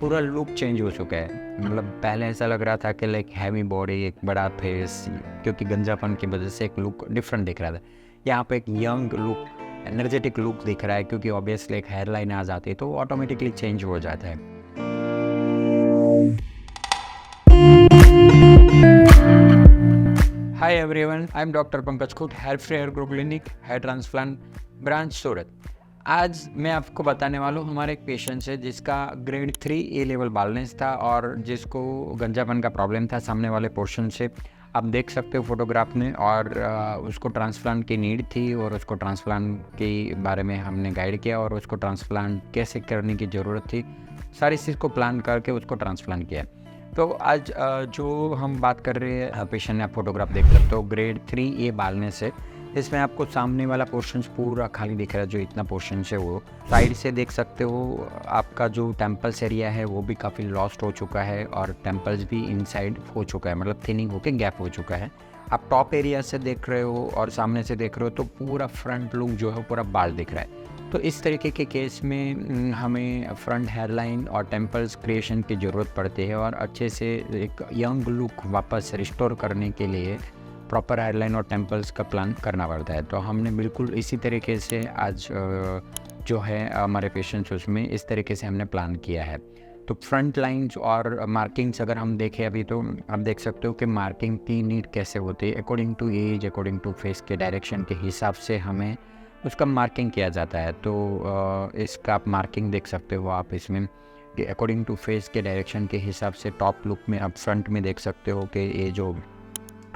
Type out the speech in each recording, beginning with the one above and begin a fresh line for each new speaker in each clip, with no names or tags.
पूरा look change हो चुका है। मतलब पहले ऐसा लग रहा था कि लाइक हैवी बॉडी, एक बड़ा फेस, क्योंकि गंजापन की वजह से एक लुक डिफरेंट दिख रहा था। यहाँ पे एक यंग लुक, एनर्जेटिक लुक दिख रहा है, क्योंकि ऑब्वियसली एक हेयर लाइन आ जाती है तो ऑटोमेटिकली चेंज हो जाता है। Hi everyone, I am doctor Pankaj Khut, hair free hair grow clinic, hair transplant branch Surat. आज मैं आपको बताने वाला हूँ, हमारे एक पेशेंट है जिसका ग्रेड 3 ए लेवल बालनेस था और जिसको गंजापन का प्रॉब्लम था सामने वाले पोर्शन से। आप देख सकते हो फोटोग्राफ में, और उसको ट्रांसप्लांट की नीड थी और उसको ट्रांसप्लांट के बारे में हमने गाइड किया और उसको ट्रांसप्लांट कैसे करने की ज़रूरत थी, सारी चीज़ को प्लान करके उसको ट्रांसप्लांट किया। तो आज जो हम बात कर रहे हैं पेशेंट ने, आप फोटोग्राफ देख सकते हो, ग्रेड 3 ए बालनेस है। इसमें आपको सामने वाला पोर्शन पूरा खाली दिख रहा है, जो इतना पोर्शन है वो साइड से देख सकते हो। आपका जो टेम्पल्स एरिया है वो भी काफ़ी लॉस्ट हो चुका है और टेम्पल्स भी इनसाइड हो चुका है, मतलब थिनिंग होके गैप हो चुका है। आप टॉप एरिया से देख रहे हो और सामने से देख रहे हो तो पूरा फ्रंट लुक जो है पूरा बाल दिख रहा है। तो इस तरीके के केस में हमें फ्रंट हेयरलाइन और टेम्पल्स क्रिएशन की ज़रूरत पड़ती है, और अच्छे से एक यंग लुक वापस रिस्टोर करने के लिए प्रॉपर हेयरलाइन और टेम्पल्स का प्लान करना पड़ता है। तो हमने बिल्कुल इसी तरीके से आज जो है हमारे पेशेंट्स उसमें इस तरीके से हमने प्लान किया है। तो फ्रंट लाइंस और मार्किंग्स अगर हम देखें अभी, तो आप देख सकते हो कि मार्किंग की नीड कैसे होती है। According to age, according to face के डायरेक्शन के हिसाब से हमें उसका मार्किंग किया जाता है। तो इसका आप मार्किंग देख सकते हो आप इसमें कि अकॉर्डिंग टू फेस के डायरेक्शन के हिसाब से टॉप लुक में आप फ्रंट में देख सकते हो कि ये जो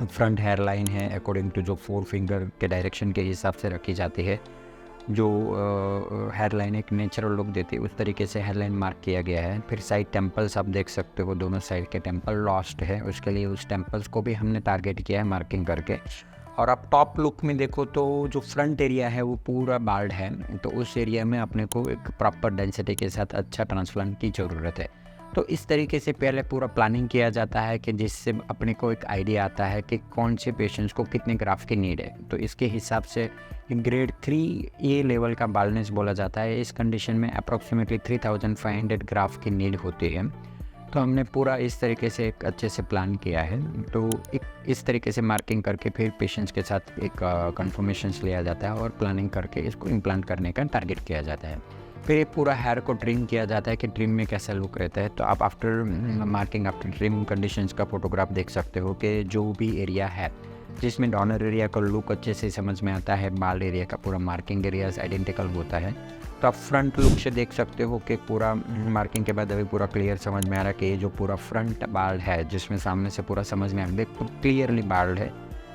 फ्रंट हेयर लाइन है अकॉर्डिंग टू जो 4 फिंगर के डायरेक्शन के हिसाब से रखी जाती है। जो हेयर लाइन एक नेचुरल लुक देती है उस तरीके से हेयर लाइन मार्क किया गया है। फिर साइड टेम्पल्स आप देख सकते हो, दोनों साइड के टेम्पल लॉस्ट है, उसके लिए उस टेम्पल्स को भी हमने टारगेट किया है मार्किंग करके। और आप टॉप लुक में देखो तो जो फ्रंट एरिया है वो पूरा बाल्ड है, तो उस एरिया में अपने को एक प्रॉपर डेंसिटी के साथ अच्छा ट्रांसप्लांट की ज़रूरत है। तो इस तरीके से पहले पूरा प्लानिंग किया जाता है कि जिससे अपने को एक आइडिया आता है कि कौन से पेशेंट्स को कितने ग्राफ की नीड है। तो इसके हिसाब से ग्रेड 3 ए लेवल का बाल्डनेस बोला जाता है। इस कंडीशन में अप्रॉक्सीमेटली 3500 ग्राफ की नीड होती है। तो हमने पूरा इस तरीके से एक अच्छे से प्लान किया है। तो एक इस तरीके से मार्किंग करके फिर पेशेंट्स के साथ एक कंफर्मेशंस लिया जाता है और प्लानिंग करके इसको इम्प्लांट करने का टारगेट किया जाता है। फिर ये पूरा हेयर को ट्रिम किया जाता है कि ट्रिम में कैसा लुक रहता है। तो आप after marking, after trim conditions का फोटोग्राफ देख सकते हो कि जो भी एरिया है जिसमें डॉनर एरिया का लुक अच्छे से समझ में आता है, बाल एरिया का पूरा मार्किंग एरियाज आइडेंटिकल होता है। तो आप फ्रंट लुक से देख सकते हो कि पूरा मार्किंग के बाद अभी पूरा क्लियर समझ में आ रहा है कि ये जो पूरा फ्रंट बाल है जिसमें सामने से पूरा समझ में आ रहा है क्लियरली बाल है,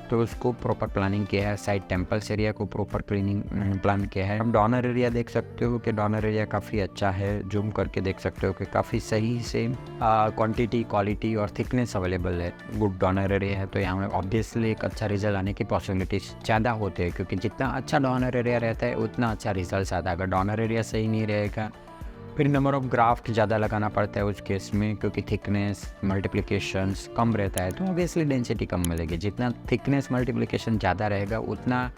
तो उसको प्रॉपर प्लानिंग किया है। साइड टेम्पल्स एरिया को प्रॉपर क्लीनिंग प्लान किया है। अब डॉनर एरिया देख सकते हो कि डॉनर एरिया काफ़ी अच्छा है, जूम करके देख सकते हो कि काफ़ी सही से क्वांटिटी, क्वालिटी और थिकनेस अवेलेबल है। गुड डॉनर एरिया है, तो यहाँ में ऑब्वियसली एक अच्छा रिजल्ट आने की पॉसिबिलिटीज ज़्यादा होते हैं, क्योंकि जितना अच्छा डॉनर एरिया रहता है उतना अच्छा रिजल्ट आता है। अगर डॉनर एरिया सही नहीं रहेगा फिर नंबर ऑफ ग्राफ्ट ज़्यादा लगाना पड़ता है उस केस में, क्योंकि थिकनेस मल्टीप्लिकेशंस कम रहता है तो ऑब्वियसली डेंसिटी कम मिलेगी। जितना थिकनेस मल्टीप्लिकेशन ज़्यादा रहेगा उतना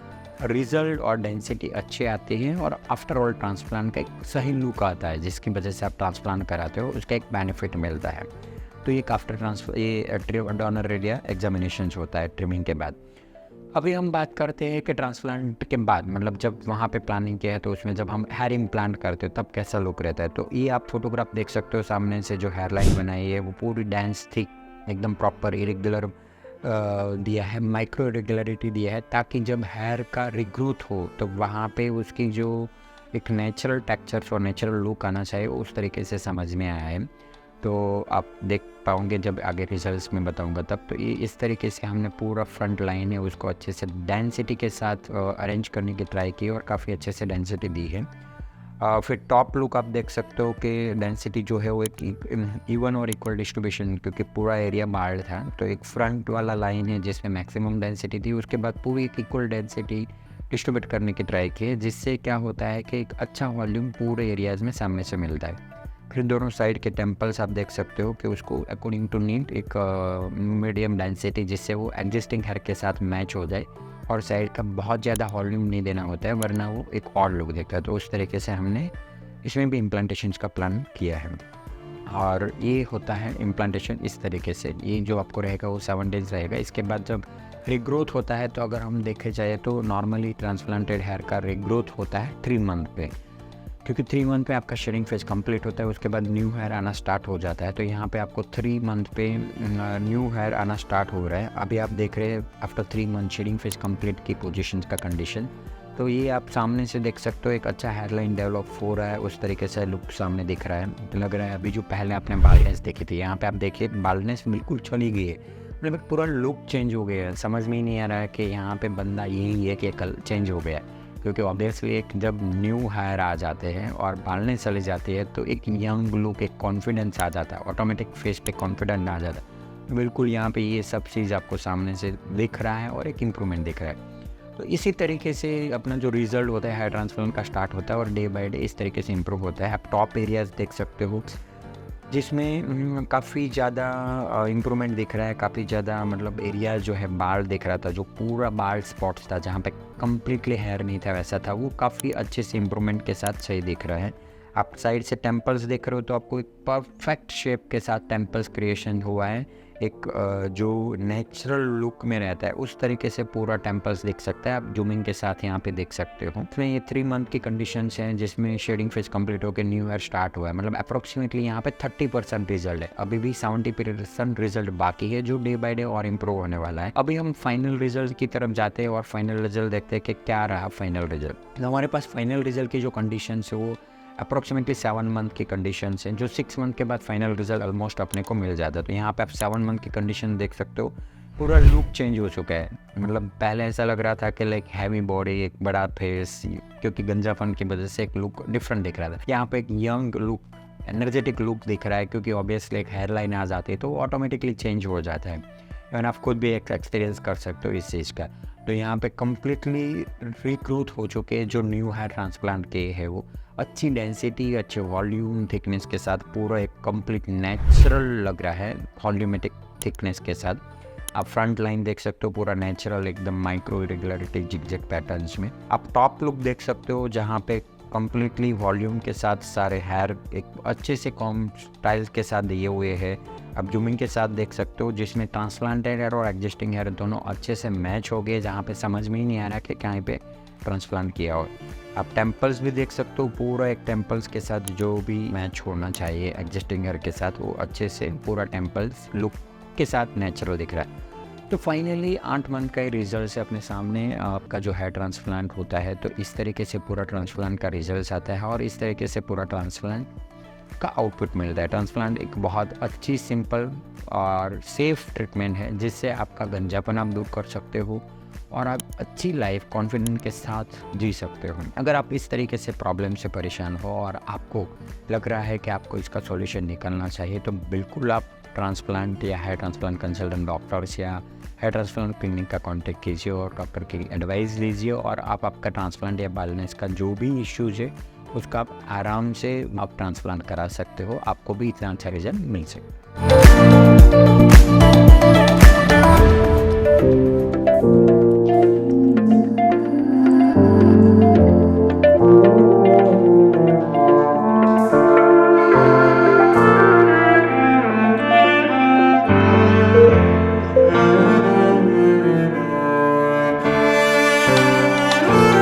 रिजल्ट और डेंसिटी अच्छे आते हैं, और आफ्टर ऑल ट्रांसप्लांट का एक सही लुक आता है जिसकी वजह से आप ट्रांसप्लांट कराते हो, उसका एक बेनिफिट मिलता है। तो ये आफ्टर ट्रांसफर ये डॉनर एरिया एग्जामिनेशन होता है ट्रिमिंग के बाद। अभी हम बात करते हैं कि ट्रांसप्लांट के बाद, मतलब जब वहाँ पे प्लानिंग किया है तो उसमें जब हम हेयर इम्प्लांट करते हो तब कैसा लुक रहता है। तो ये आप फोटोग्राफ देख सकते हो, सामने से जो हेयर लाइन बनाई है वो पूरी डेंस थिक एकदम प्रॉपर इरेगुलर दिया है, माइक्रो इरेगुलरिटी दिया है, ताकि जब हेयर का रिग्रोथ हो तो वहाँ पे उसकी जो एक नेचुरल टेक्सचर्स और नेचुरल लुक आना चाहिए उस तरीके से समझ में आया है। तो आप देख पाओगे जब आगे रिजल्ट्स में बताऊंगा तब। तो ये इस तरीके से हमने पूरा फ्रंट लाइन है उसको अच्छे से डेंसिटी के साथ अरेंज करने की ट्राई की और काफ़ी अच्छे से डेंसिटी दी है। फिर टॉप लुक आप देख सकते हो कि डेंसिटी जो है वो एक इवन और इक्वल डिस्ट्रीब्यूशन, क्योंकि पूरा एरिया बार्ड था तो एक फ्रंट वाला लाइन है जिसमें मैक्सिमम डेंसिटी थी, उसके बाद पूरी एक इक्वल डेंसिटी डिस्ट्रीब्यूट करने की ट्राई की है, जिससे क्या होता है कि एक अच्छा वॉल्यूम पूरे एरियाज़ में सामने से मिलता है। फिर दोनों साइड के टेम्पल्स आप देख सकते हो कि उसको अकॉर्डिंग टू नीड एक मीडियम डेंसिटी, जिससे वो एग्जिस्टिंग हेयर के साथ मैच हो जाए, और साइड का बहुत ज़्यादा वॉल्यूम नहीं देना होता है वरना वो एक और लुक देखता है। तो उस तरीके से हमने इसमें भी इम्प्लांटेशंस का प्लान किया है। और ये होता है इम्प्लांटेशन इस तरीके से। ये जो आपको रहेगा वो 7 डेज़ रहेगा। इसके बाद जब रीग्रोथ होता है तो अगर हम देखे जाए तो नॉर्मली ट्रांसप्लांटेड हेयर का रीग्रोथ होता है 3 मंथ पे, क्योंकि 3 मंथ पे आपका शेडिंग फेज कंप्लीट होता है, उसके बाद न्यू हेयर आना स्टार्ट हो जाता है। तो यहाँ पे आपको 3 मंथ पे न्यू हेयर आना स्टार्ट हो रहा है। अभी आप देख रहे हैं after 3 month shedding phase complete की पोजीशन का कंडीशन। तो ये आप सामने से देख सकते हो, एक अच्छा हेयर लाइन डेवलप हो रहा है, उस तरीके से लुक सामने दिख रहा है। तो लग रहा है अभी जो पहले आपने बालनेस देखी थी, यहाँ पे आप देखिए बालनेस बिल्कुल चली गई है, मतलब पूरा लुक चेंज हो गया है। समझ में ही नहीं आ रहा है कि यहाँ पे बंदा यही है कि कल चेंज हो गया है, क्योंकि ऑब्वियसली एक जब न्यू हेयर आ जाते हैं और बालनेस चली जाती है तो एक यंग लुक, एक कॉन्फिडेंस आ जाता है, ऑटोमेटिक फेस पे कॉन्फिडेंस आ जाता है। बिल्कुल यहाँ पे ये सब चीज़ आपको सामने से दिख रहा है और एक इम्प्रूवमेंट दिख रहा है। तो इसी तरीके से अपना जो रिजल्ट होता है हेयर ट्रांसप्लांट का स्टार्ट होता है और डे बाय डे इस तरीके से इम्प्रूव होता है। आप टॉप एरियाज देख सकते हो जिसमें काफ़ी ज़्यादा इम्प्रूवमेंट दिख रहा है, काफ़ी ज़्यादा मतलब एरिया जो है बाल दिख रहा था, जो पूरा बाल स्पॉट्स था जहाँ पे कम्प्लीटली हेयर नहीं था वैसा था, वो काफ़ी अच्छे से इम्प्रूवमेंट के साथ सही दिख रहा है। आप साइड से टेम्पल्स देख रहे हो तो आपको एक परफेक्ट शेप के साथ टेम्पल्स क्रिएशन हुआ है, एक जो नेचुरल लुक में रहता है उस तरीके से पूरा टेम्पल्स दिख सकता है। आप जूमिंग के साथ यहाँ पे देख सकते हो। इसमें ये 3 मंथ की कंडीशंस हैं जिसमें शेडिंग फेज कंप्लीट होकर न्यू हेयर स्टार्ट हुआ है। मतलब अप्रोक्सीमेटली यहाँ पे 30% रिजल्ट है, अभी भी 70% रिजल्ट बाकी है जो डे बाय डे और इम्प्रूव होने वाला है। अभी हम फाइनल रिजल्ट की तरफ जाते हैं और फाइनल रिजल्ट देखते हैं कि क्या रहा फाइनल रिजल्ट। तो हमारे पास फाइनल रिजल्ट की जो कंडीशन है वो अप्रोक्सीमेटली 7 मंथ की कंडीशन हैं, जो 6 मंथ के बाद फाइनल रिजल्ट ऑलमोस्ट अपने को मिल जाता है। तो यहाँ पे आप 7 मंथ की कंडीशन देख सकते हो, पूरा लुक चेंज हो चुका है। मतलब पहले ऐसा लग रहा था कि लाइक हैवी बॉडी, एक बड़ा फेस, क्योंकि गंजापन की वजह से एक लुक डिफरेंट दिख रहा था। यहाँ पे एक यंग लुक, एनर्जेटिक लुक दिख रहा है, क्योंकि ऑब्वियसली एक हेयर लाइन आ जाती है तो ऑटोमेटिकली चेंज हो जाता है। इवन आप खुद भी एक एक्सपीरियंस कर सकते हो इस चीज़ का। तो यहाँ पे कम्प्लीटली रिग्रोथ हो चुके हैं जो न्यू हेयर ट्रांसप्लांट के है, वो अच्छी डेंसिटी, अच्छे वॉल्यूम थिकनेस के साथ पूरा एक कंप्लीट नेचुरल लग रहा है, वॉल्यूमेटिक थिकनेस के साथ। आप फ्रंट लाइन देख सकते हो पूरा नेचुरल, एकदम माइक्रो इरेगुलरिटी जिगजैग पैटर्न्स में। आप टॉप लुक देख सकते हो जहाँ पे कम्प्लीटली वॉल्यूम के साथ सारे हेयर एक अच्छे से कॉम स्टाइल्स के साथ दिए हुए हैं। आप जूमिंग के साथ देख सकते हो जिसमें ट्रांसप्लांटेड हेयर और एग्जिस्टिंग हेयर दोनों अच्छे से मैच हो गए, जहाँ पे समझ में ही नहीं आ रहा कि कहाँ पे ट्रांसप्लांट किया हो। आप टेम्पल्स भी देख सकते हो, पूरा एक टेम्पल्स के साथ जो भी मैच होना चाहिए एग्जिस्टिंग हेयर के साथ वो अच्छे से पूरा टेम्पल्स लुक के साथ नेचुरल दिख रहा है। तो फाइनली 8 मंथ का ही रिजल्ट से अपने सामने आपका जो हेयर ट्रांसप्लांट होता है, तो इस तरीके से पूरा ट्रांसप्लांट का रिजल्ट आता है और इस तरीके से पूरा ट्रांसप्लांट का आउटपुट मिलता है। ट्रांसप्लांट एक बहुत अच्छी, सिंपल और सेफ ट्रीटमेंट है जिससे आपका गंजापन आप दूर कर सकते हो और आप अच्छी लाइफ कॉन्फिडेंस के साथ जी सकते हो। अगर आप इस तरीके से प्रॉब्लम से परेशान हो और आपको लग रहा है कि आपको इसका सॉल्यूशन निकालना चाहिए, तो बिल्कुल आप ट्रांसप्लांट या हेयर ट्रांसप्लांट कंसल्टेंट डॉक्टर्स या हेयर ट्रांसप्लांट क्लिनिक का कांटेक्ट कीजिए और डॉक्टर की एडवाइस लीजिए और आप आपका ट्रांसप्लांट या बालनेस का जो भी इश्यूज है उसका आप आराम से आप ट्रांसप्लांट करा सकते हो, आपको भी इतना अच्छा रिजल्ट मिल सकता है।